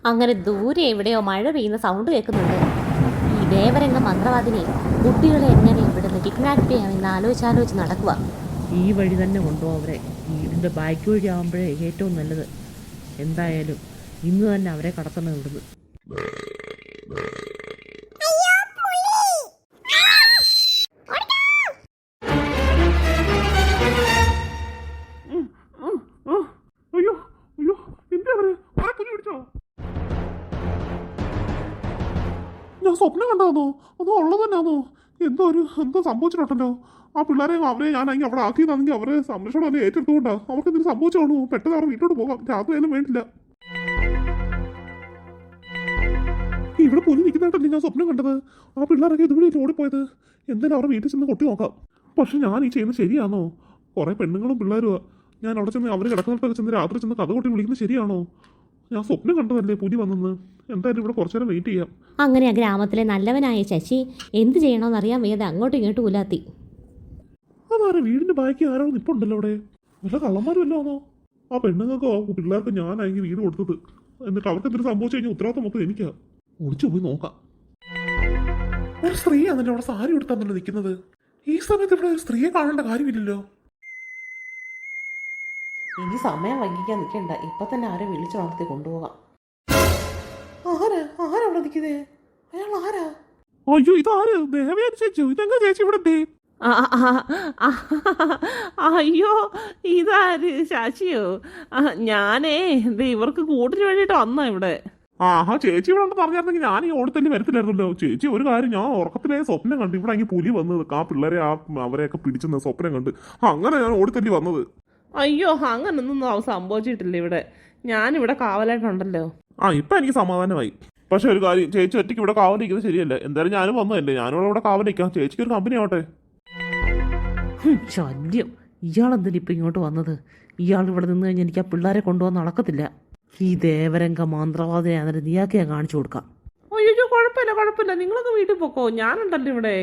അങ്ങനെ ദൂരെ എവിടെയോ മഴ പെയ്യുന്ന സൗണ്ട് കേൾക്കുന്നുണ്ട്. ഈ ദേവരംഗ മന്ത്രവാദിനി കുട്ടികളെ എങ്ങനെ ഇവിടുന്ന് കിഡ്നാപ്പ് ചെയ്യാമെന്ന് ആലോചിച്ച് നടക്കുക. ഈ വഴി തന്നെ കൊണ്ടുപോകും അവരെ. വീടിൻ്റെ ബാക്ക് വഴി ആകുമ്പോഴേ ഏറ്റവും നല്ലത്. എന്തായാലും ഇന്ന് തന്നെ അവരെ കടത്തണം ഇവിടുന്ന്. ഞാൻ സ്വപ്നം കണ്ടാന്നോ അതോ ഉള്ളത് തന്നെയാണോ? എന്തോ സംഭവിച്ചിട്ടുണ്ടല്ലോ. ആ പിള്ളേരെ അവരെ ഞാനെങ്കിൽ അവിടെ ആക്കിയതാണെങ്കിൽ അവരെ സംരക്ഷണം തന്നെ ഏറ്റെടുത്തുകൊണ്ടാ. അവർക്ക് എന്തെങ്കിലും സംഭവിച്ചോണു. പെട്ടെന്ന് അവർ വീട്ടിലോട്ട് പോകാം. രാത്രി ആയാലും വേണ്ടില്ല. ഇവിടെ പോലും നിൽക്കുന്നതായിട്ടല്ലേ ഞാൻ സ്വപ്നം കണ്ടത്. ആ പിള്ളേരൊക്കെ ഇതുവഴി ഓടിപ്പോയത്. എന്തായാലും അവരുടെ വീട്ടിൽ ചെന്ന് കൊട്ടി നോക്കാം. പക്ഷെ ഞാൻ ഈ ചെയ്യുന്നത് ശരിയാണോ? കുറേ പെണ്ണുങ്ങളും പിള്ളേരുവാ. ഞാൻ അവിടെ ചെന്ന് അവർ കിടക്കുന്നിടത്തൊക്കെ ചെന്ന് രാത്രി ചെന്ന് കഥ കൊട്ടി വിളിക്കുന്നത് ശരിയാണോ? ഞാൻ സ്വപ്നം കണ്ടതല്ലേ പുലി വന്നെന്ന്. എന്തായാലും ഇവിടെ കുറച്ചു നേരം വെയിറ്റ് ചെയ്യാം. അങ്ങനെ ആ ഗ്രാമത്തിലെ നല്ലവനായ ശശി എന്ത് ചെയ്യണമെന്നറിയാൻ വയ്യാതെ അങ്ങോട്ടും ഇങ്ങോട്ടും ഉലാത്തി. അതാരെ വീടിന്റെ ബാക്കി ആരോ നിപ്പുണ്ടല്ലോ അവിടെ. വല്ല കള്ളന്മാരും വല്ലോ ആണോ? ആ പെണ്ണുങ്ങൾക്കോ പിള്ളേർക്ക് ഞാനാണെങ്കിൽ വീട് കൊടുത്തത്. എന്നിട്ട് അവർക്ക് എന്തെങ്കിലും സംഭവിച്ചു കഴിഞ്ഞാൽ ഉത്തരവാദിത്തം മൊത്തം എനിക്കാ. ഒളിച്ചു പോയി നോക്കാം. ഒരു സ്ത്രീയാണല്ലോ അവിടെ സാരി എടുത്താന്നല്ലോ നിൽക്കുന്നത്. ഈ സമയത്ത് ഇവിടെ ഒരു സ്ത്രീയെ കാണേണ്ട കാര്യമില്ലല്ലോ. ഇനി സമയം വൈകിക്കാൻ നിൽക്കണ്ട. ഇപ്പൊ തന്നെ ആരെ വിളിച്ചു നടത്തി കൊണ്ടുപോകാം. ആരാ അവിടെ നിൽക്കുന്നേ? അയാൾ ആരാ? അയ്യോ ഇതാര്? ദേവയാനി ചേച്ചി. ഇതെങ്ങനെ ചേച്ചി ഇവിടെ എത്തി? അയ്യോ ഇതാര്? ശശിയോ? ഞാനേ ഇവർക്ക് കൂട്ടിന് വേണ്ടിട്ട് വന്നാ ഇവിടെ. ആഹാ ചേച്ചി ഇവിടെ ഉണ്ടെന്ന് പറഞ്ഞായിരുന്നെങ്കിൽ ഞാൻ ഈ ഓടത്തല്ലി വരത്തില്ലായിരുന്നല്ലോ. ചേച്ചി ഒരു കാര്യം, ഞാൻ ഉറക്കത്തിലേ സ്വപ്നം കണ്ട് ഇവിടെ അങ്ങ് പുലി വന്നത്. ആ പിള്ളേരെ അവരെയൊക്കെ പിടിച്ചെന്ന് സ്വപ്നം കണ്ട് അങ്ങനെ ഞാൻ ഓടിത്തല്ലി വന്നത്. അയ്യോ അങ്ങനൊന്നും സംഭവിച്ചിട്ടില്ല ഇവിടെ. ഞാനിവിടെ കാവലായിട്ടുണ്ടല്ലോ. ഇപ്പൊ എനിക്ക് സമാധാനമായി. പക്ഷെ ഒരു കാര്യം, ചേച്ചി ഒറ്റയ്ക്ക് ഇവിടെ കാവലിരിക്കുന്നത് ശരിയല്ല. എന്തായാലും ഞാനും വന്നതല്ലേ, ഞാനും ഇവിടെ കാവലിരിക്കാം. ചേച്ചിക്ക് ഒരു കമ്പനി ആവട്ടെ. ശല്യം. ഇയാളെന്തിനാ ഇപ്പം ഇങ്ങോട്ട് വന്നത്? ഇയാൾ ഇവിടെ നിന്ന് കഴിഞ്ഞാൽ എനിക്ക് ആ പിള്ളേരെ കൊണ്ടുപോകാൻ നടക്കത്തില്ല. ഈ ദേവരംഗ മന്ത്രവാദിനെ അന്നേരം നീയാക്കി ഞാൻ കാണിച്ചു കൊടുക്കാം. അയ്യോ കുഴപ്പമില്ല, നിങ്ങളൊക്കെ വീട്ടിൽ പോക്കോ. ഞാനുണ്ടല്ലോ ഇവിടെ.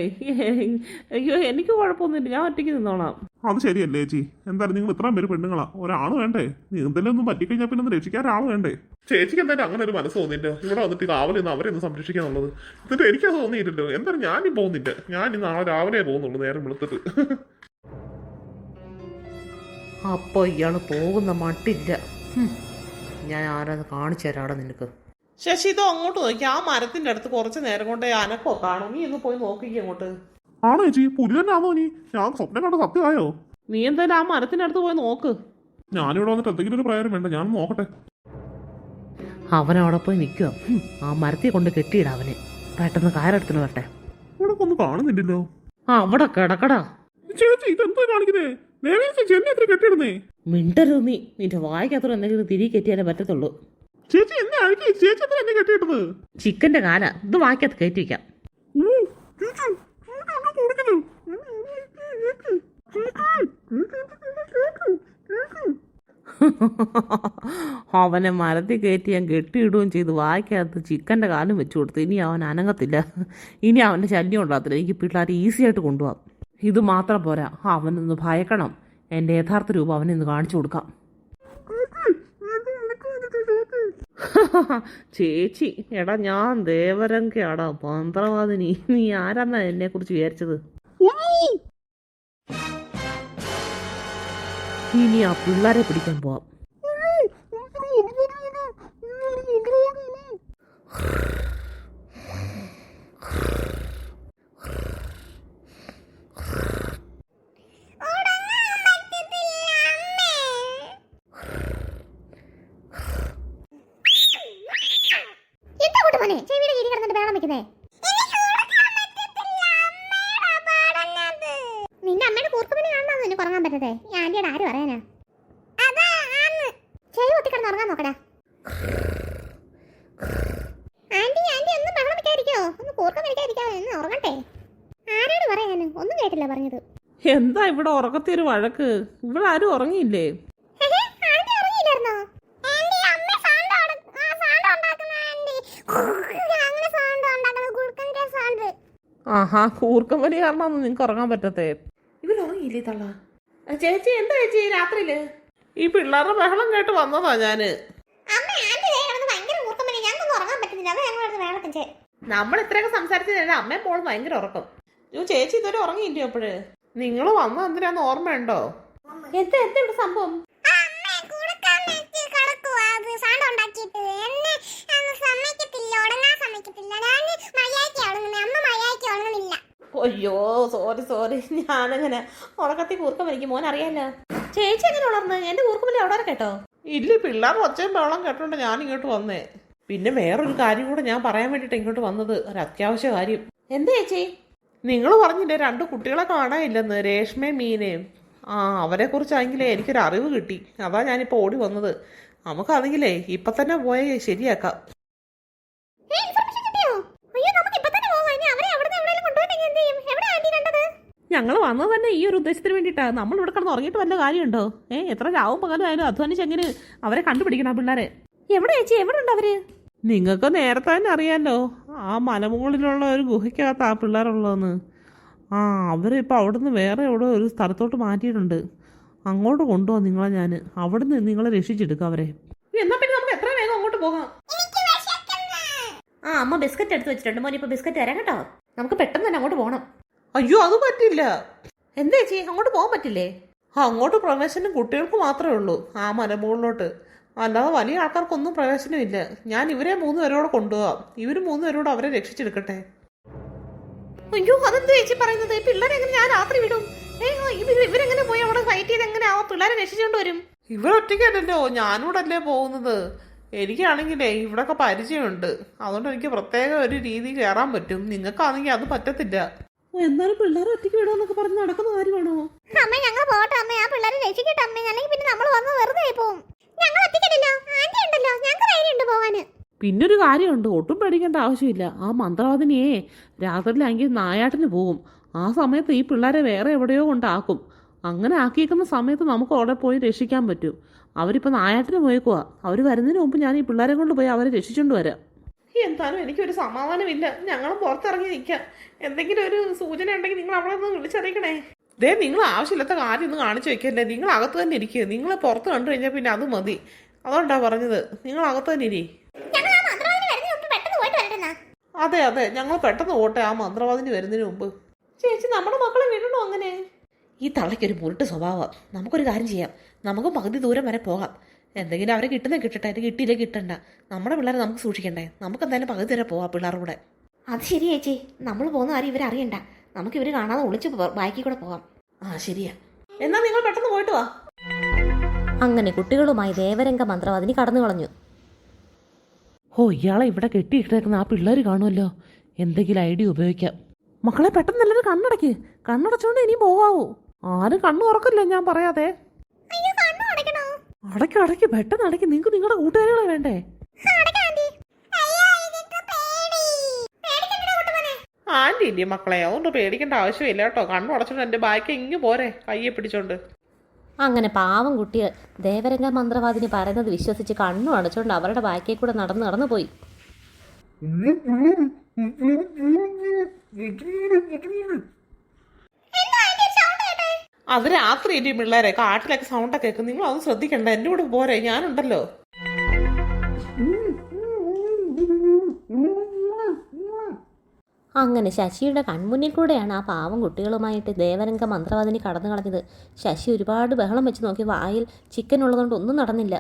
അയ്യോ എനിക്ക് കുഴപ്പമൊന്നുമില്ല, ഞാൻ ഒറ്റയ്ക്ക് നിന്നോളാം. അത് ശരിയല്ലേ ചേച്ചി? എന്തായാലും നിങ്ങൾ ഇത്രയും പേര് പെണ്ണുങ്ങളാ, ഒരാണ് വേണ്ടേ? എന്തെങ്കിലും ഒന്നും പറ്റിക്കഴിഞ്ഞാൽ പിന്നെ ഒന്ന് രക്ഷിക്കാൻ ഒരാൾ വേണ്ടേ? ചേച്ചിക്ക് എന്തായാലും അങ്ങനെ ഒരു മനസ്സ് തോന്നിയില്ലോ ഇവിടെ വന്നിട്ട് കാവലിന്ന് അവരെ ഒന്ന് സംരക്ഷിക്കാന്നുള്ളത്. എന്നിട്ട് എനിക്കത് തോന്നിയില്ലല്ലോ. എന്തായാലും ഞാനും പോകുന്നില്ല. ഞാൻ ഇന്ന് നാളെ രാവിലെ പോകുന്നുള്ളൂ, നേരം വെളുത്തിട്ട്. അപ്പോൾ ഇയാൾ പോകുന്ന മട്ടില്ല. ഞാൻ ആരാന്ന് കാണിച്ചു തരാം അവിടെ നിനക്ക്. ശശി ഇതോ അങ്ങോട്ട് നോക്കി. ആ മരത്തിന്റെ അടുത്ത് കുറച്ച് നേരം കൊണ്ട് അനക്കോ കാണും. നീ ഒന്ന് പോയി നോക്കിക്കോ അങ്ങോട്ട്. ആണോ ചേച്ചി? പുലി തന്നെ ആണോ? ഞാൻ സ്വപ്നം കണ്ട സത്യമായോ? നീ എന്തായാലും ആ മരത്തിന്റെ അടുത്ത് പോയി നോക്ക്. ഞാനിവിടെ വന്നിട്ട് എന്തെങ്കിലും ഒരു പ്രയോജനം വേണ്ട, ഞാൻ നോക്കട്ടെ. അവനവിടെ പോയി നിൽക്കുക. ആ മരത്തിൽ കൊണ്ട് കെട്ടിയിടാ അവനെ. പെട്ടെന്ന് കാരെടുത്തിട്ട് വരട്ടെ. ഇവിടെ ഒന്നും കാണുന്നില്ലല്ലോ. അവിടെ കിടക്കടാ. ചേച്ചി ഇതെന്താ കാണിക്കുന്നേ? ചേച്ചി എന്നെ എത്ര കെട്ടിയിടുന്നേ? മിണ്ടരുത് നീ. നിന്റെ വായിക്കത്ര എന്തെങ്കിലും തിരികെ കെട്ടിയാലേ പറ്റത്തുള്ളൂ. ചേച്ചി എന്നെ അഴുക്കി. ചേച്ചി എത്ര എന്നെ കെട്ടിയിട്ടത്? ചിക്കന്റെ കാല ഇത് വായിക്കകത്ത് കയറ്റി വയ്ക്കാം. അവനെ മരത്തിൽ കയറ്റി ഞാൻ കെട്ടിയിടുകയും ചെയ്ത് വായിക്കകത്ത് ചിക്കൻ്റെ കാലും വെച്ചു കൊടുത്തു. ഇനി അവൻ അനങ്ങത്തില്ല. ഇനി അവൻ്റെ ശല്യം ഉണ്ടാകത്തില്ല. എനിക്ക് പിള്ളേർ ഈസി ആയിട്ട് കൊണ്ടുപോകാം. ഇത് മാത്രം പോരാ, അവനൊന്ന് ഭയക്കണം. എൻ്റെ യഥാർത്ഥ രൂപം അവനൊന്ന് കാണിച്ചു കൊടുക്കാം. ചേച്ചി എടാ, ഞാൻ ദേവരംഗയാടാ മന്ത്രവാദിനി. നീ ആരാന്നാ എന്നെ കുറിച്ച് വിചാരിച്ചത്? ഇനി ആ പിള്ളേരെ പിടിക്കാൻ പോവാം. നിന്റെ അമ്മയുടെ കൂർക്കപ്പനി കാണാൻ നിനക്ക് ഉറങ്ങാൻ പറ്റതേ? ഞാൻ ആന്റിയുടെ ആര് പറയാനാ? ചെവി പൊത്തിക്കിടന്ന് ഉറങ്ങാൻ നോക്കടാ. ആന്റി ഒന്നും ബഹളം വെക്കാതിരിക്കോ, ഒന്ന് കൂർക്കം വലിക്കാതിരിക്കോ, എന്ന് ഉറങ്ങട്ടെ. ആരോട് പറയാന്? ഒന്നും കേട്ടില്ല പറഞ്ഞത്. എന്താ ഇവിടെ ഉറക്കത്തൊരു വഴക്ക്? ഇവിടെ ആരും ഉറങ്ങിയില്ലേ? ആഹാ, കൂർക്കം വലി കാരണമാണ് നിങ്ങക്ക് ഉറങ്ങാൻ പറ്റത്തേ. ഇവരുറങ്ങിയില്ലേ തള്ള? ചേച്ചി എന്താ ചേച്ചി രാത്രിയില്? ഈ പിള്ളേരുടെ ബഹളം കേട്ട് വന്നതാ ഞാന്. ഞാൻ പറ്റുന്നില്ല അപ്പൊ ഞങ്ങൾ അടുത്ത് വേണം വെച്ചേ. നമ്മൾ ഇത്രയൊക്കെ സംസാരിച്ചത് അമ്മയും പോളും ഭയങ്കര ഉറക്കം. ചേച്ചി ഇതുവരെ ഉറങ്ങിയില്ലേ അപ്പോഴ്? നിങ്ങൾ വന്നത് എന്തിനാന്ന് ഓർമ്മയുണ്ടോ? എന്താ ഇവിടെ സംഭവം? അയ്യോ സോറി ഞാനങ്ങനെ ഉറക്കത്തിൽ കൂർക്കം വലിക്കും, മോൻ അറിയാലോ. ചേച്ചി എങ്ങനെ ഉണർന്ന്? എന്റെ കൂർക്കമില്ല അവിടെ കേട്ടോ. ഇല്ല, പിള്ളേർ ഒച്ചയും ബഹളം കേട്ടോണ്ട് ഞാൻ ഇങ്ങോട്ട് വന്നേ. പിന്നെ വേറൊരു കാര്യം കൂടെ ഞാൻ പറയാൻ വേണ്ടിട്ട് ഇങ്ങോട്ട് വന്നത്, ഒരു അത്യാവശ്യ കാര്യം. എന്താ ചേച്ചി? നിങ്ങൾ പറഞ്ഞില്ലേ 2 കുട്ടികളെ കാണാനില്ലെന്ന്, രേഷ്മയും മീനയും. അവരെ കുറിച്ചാണെങ്കിലേ എനിക്കൊരു അറിവ് കിട്ടി. അതാ ഞാനിപ്പോ ഓടി വന്നത്. നമുക്കാണെങ്കിലേ ഇപ്പൊ തന്നെ പോയി ശരിയാക്കാം. ഞങ്ങൾ വന്നത് തന്നെ ഈ ഒരു ഉദ്ദേശത്തിന് വേണ്ടിയിട്ടാണ്. നമ്മൾ ഇവിടെ കിടന്ന് ഉറങ്ങിയിട്ട് വല്ല കാര്യമുണ്ടോ? എത്ര രാവും പകലും ആയാലും അധ്വാനിച്ചെങ്ങനെ അവരെ കണ്ടുപിടിക്കണം പിള്ളേരെ. എവിടെ ചേച്ചി, എവിടെ ഉണ്ട് അവര്? നിങ്ങൾക്ക് നേരത്തെ തന്നെ അറിയാലോ, ആ മലമുകളിലുള്ള ഒരു ഗുഹയ്ക്കകത്ത് ആ പിള്ളേരുള്ളതെന്ന്. അവരിപ്പോൾ അവിടുന്ന് വേറെ എവിടെ ഒരു സ്ഥലത്തോട്ട് മാറ്റിയിട്ടുണ്ട്. അങ്ങോട്ട് കൊണ്ടുപോകാം നിങ്ങളെ ഞാൻ. അവിടുന്ന് നിങ്ങളെ രക്ഷിച്ചെടുക്കാം അവരെ. എന്നാ പിന്നെ നമുക്ക് എത്ര വേഗം അങ്ങോട്ട് പോകാം. അമ്മ ബിസ്ക്കറ്റ് എടുത്ത് വെച്ചിട്ടുണ്ട്, മോനെ ഇപ്പൊ ബിസ്ക്കറ്റ് തരാം കേട്ടോ. നമുക്ക് പെട്ടെന്ന് തന്നെ അങ്ങോട്ട് പോകണം. അയ്യോ അത് പറ്റില്ല. എന്താ ചേച്ചി, അങ്ങോട്ട് പോകാൻ പറ്റില്ലേ? അങ്ങോട്ട് പ്രവേശനം കുട്ടികൾക്ക് മാത്രമേ ഉള്ളൂ, ആ മലമുകളിലോട്ട്. അല്ലാതെ വലിയ ആൾക്കാർക്കൊന്നും പ്രവേശനമില്ല. ഞാൻ ഇവരെ 3 പേരോടെ കൊണ്ടുപോകാം. ഇവർ 3 പേരോട് അവരെ രക്ഷിച്ചെടുക്കട്ടെ. അയ്യോ അതെന്താ ചേച്ചി പറയുന്നത്? പിള്ളേരെ എങ്ങനെ ഞാൻ രാത്രി വിടും? ഇവരെങ്ങനെ പോയി അവിടെ ഫൈറ്റ് ചെയ്ത് എങ്ങനെ ആ പിള്ളേരെ രക്ഷിച്ചുകൊണ്ട് വരും? ഇവരൊറ്റയ്ക്കല്ലല്ലോ, ഞാനൂടല്ലേ പോകുന്നത്. എനിക്കാണെങ്കിലേ ഇവിടൊക്കെ പരിചയമുണ്ട്. അതുകൊണ്ട് എനിക്ക് പ്രത്യേക ഒരു രീതി കയറാൻ പറ്റും. നിങ്ങൾക്കാണെങ്കിൽ അത് പറ്റത്തില്ല. എന്നാലും പിള്ളേരെ ഒറ്റയ്ക്ക് വിടുമെന്നൊക്കെ പറഞ്ഞ് നടക്കുന്ന കാര്യമാണോ? അമ്മ ഞങ്ങൾ പോട്ടെ അമ്മ, ആ പിള്ളേരെ രക്ഷിക്കട്ടെ അമ്മ, അല്ലെങ്കിൽ പിന്നെ നമ്മൾ വന്ന് വെറുതെ ആയി പോവും. ഞങ്ങൾ ഒറ്റയ്ക്കല്ലോ, ആന്റി ഉണ്ടല്ലോ, ഞങ്ങൾക്ക് ധൈര്യമുണ്ട് പോവാന്. പിന്നൊരു കാര്യമുണ്ട്, ഒട്ടും പേടിക്കേണ്ട ആവശ്യമില്ല. ആ മന്ത്രവാദിനിയെ രാത്രിയിലാണെങ്കിൽ നായാട്ടിന് പോകും. ആ സമയത്ത് ഈ പിള്ളേരെ വേറെ എവിടെയോ കൊണ്ടാക്കും. അങ്ങനെ ആക്കിയേക്കുന്ന സമയത്ത് നമുക്ക് അവിടെ പോയി രക്ഷിക്കാൻ പറ്റും. അവരിപ്പോൾ നായാട്ടിന് പോയേക്കുവാ. അവർ വരുന്നതിന് മുമ്പ് ഞാൻ ഈ പിള്ളേരെ കൊണ്ട് പോയി അവരെ രക്ഷിച്ചുകൊണ്ട് വരാം. എന്തായാലും എനിക്കൊരു സമാധാനമില്ല. ഞങ്ങളും പുറത്തിറങ്ങി നിൽക്കാം. എന്തെങ്കിലും ഒരു സൂചന ഉണ്ടെങ്കിൽ നിങ്ങൾ അവിടെ നിന്ന് വിളിച്ചറിയിക്കണേ. നിങ്ങൾ ആവശ്യമില്ലാത്ത കാര്യം ഒന്നും കാണിച്ചു വെക്കല്ലേ. നിങ്ങൾ അകത്ത് തന്നെ ഇരിക്കുക. നിങ്ങൾ പുറത്ത് കണ്ടു കഴിഞ്ഞാൽ പിന്നെ അത് മതി. അതുകൊണ്ടാ പറഞ്ഞത്, നിങ്ങൾ അകത്ത് തന്നെ ഇരി. അതെ ഞങ്ങൾ പെട്ടെന്ന് പോട്ടെ, ആ മന്ത്രവാദിനി വരുന്നതിന് മുമ്പ്. ചേച്ചി നമ്മുടെ മക്കളെ വിടണോ അങ്ങനെ? ഈ തള്ളയ്ക്കൊരു മുരട്ട് സ്വഭാവം. നമുക്കൊരു കാര്യം ചെയ്യാം, നമുക്ക് പകുതി ദൂരം വരെ പോകാം. എന്തെങ്കിലും അവരെ കിട്ടട്ടെ. അത് കിട്ടിയില്ലേ കിട്ടണ്ട. നമ്മുടെ പിള്ളേരെ നമുക്ക് സൂക്ഷിക്കണ്ടേ. നമുക്ക് എന്തായാലും പകുതി വരെ പോവാം പിള്ളേരുടെ കൂടെ. അത് ശരി ചേച്ചി, നമ്മൾ പോകുന്ന കാര്യം ഇവരറിയണ്ട. നമുക്ക് ഇവർ കാണാതെ ഒളിച്ച് ബാക്കി കൂടെ പോകാം. ശരിയാ. എന്നാ നിങ്ങൾ പെട്ടെന്ന് പോയിട്ട് വാ. അങ്ങനെ കുട്ടികളുമായി ദേവരംഗ മന്ത്രവാദിനി കടന്നു കളഞ്ഞു. ഇയാളെ ഇവിടെ കെട്ടിയിട്ടേക്കുന്ന ആ പിള്ളേർ കാണുമല്ലോ. എന്തെങ്കിലും ഐഡിയ ഉപയോഗിക്കാം. മക്കളെ പെട്ടെന്ന് എല്ലാവരും കണ്ണടച്ചോണ്ട് ഇനി പോകാവൂ. ആരും കണ്ണു തുറക്കില്ല ഞാൻ പറയാതെ. അടയ്ക്ക് പെട്ടെന്ന് അടയ്ക്ക്. നിങ്ങൾക്ക് നിങ്ങളുടെ കൂട്ടുകാരികളെ വേണ്ടേ? ആന്റി ഇല്ലേ മക്കളെ, അതുകൊണ്ട് പേടിക്കേണ്ട ആവശ്യമില്ല കേട്ടോ. കണ്ണു അടച്ചോണ്ട് എന്റെ ബാക്കി ഇങ്ങ് പോരെ, കയ്യെ പിടിച്ചോണ്ട്. അങ്ങനെ പാവം കുട്ടികൾ ദേവരംഗ മന്ത്രവാദിനി പറയുന്നത് വിശ്വസിച്ച് കണ്ണു അടച്ചുകൊണ്ട് അവരുടെ ബാക്കിൽ കൂടെ നടന്നു പോയി. അത് രാത്രി ഇല്ലേ പിള്ളേരെ, കാട്ടിലൊക്കെ സൗണ്ടൊക്കെ കേൾക്കും. നിങ്ങൾ അത് ശ്രദ്ധിക്കണ്ട. എന്റെ കൂടെ പോരെ, ഞാനുണ്ടല്ലോ. അങ്ങനെ ശശിയുടെ കൺമുന്നിൽ കൂടെയാണ് ആ പാവം കുട്ടികളുമായിട്ട് ദേവരംഗ മന്ത്രവാദിനി കടന്നു കളഞ്ഞത്. ശശി ഒരുപാട് ബഹളം വെച്ച് നോക്കി. വായിൽ ചിക്കൻ ഉള്ളതുകൊണ്ട് ഒന്നും നടന്നില്ല.